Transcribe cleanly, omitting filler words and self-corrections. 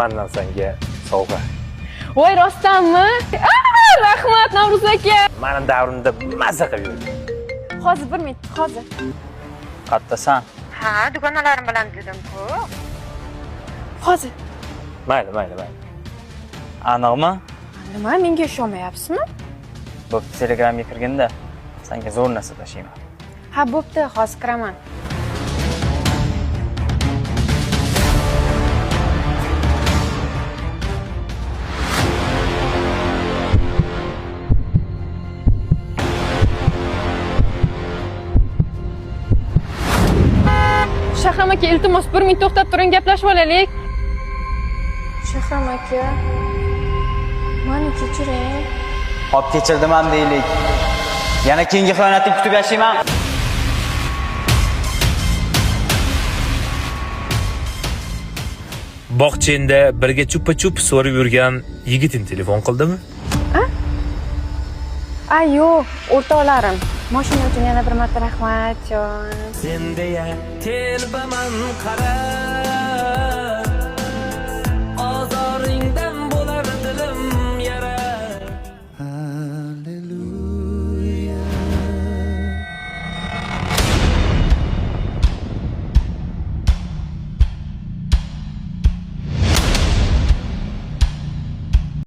Mendan senga sovg'a. Voy, rostdanmi? Rahmat, Navruz aka. Mening davrimda mazza qilib yurdi. Hozir 1 minut, hozir. Qattasan? Ha, dugonalarim bilan dedim-ku. Hozir. Mayli. Aniqmi? Nima, menga ishonmayapsizmi? Bo'pti, Telegramga kirganda senga zo'r narsa tashiyman. Ha, bo'pti, hozir kiraman. Shahram aka, iltimos 1 minut to'xtab turing, gaplashib olaylik. Shahram aka, meni kechiring. Hop, kechirdim ham deylik. Yana keyingi xiyonatni kutib yashayman. Bog'chenda birga chuppa-chup so'rib yurgan yigiting telefon qildimi? Yo'q, o'rtoqlarim. Mashina uchun yana bir marta rahmat, jon. Sendeya telbaman qara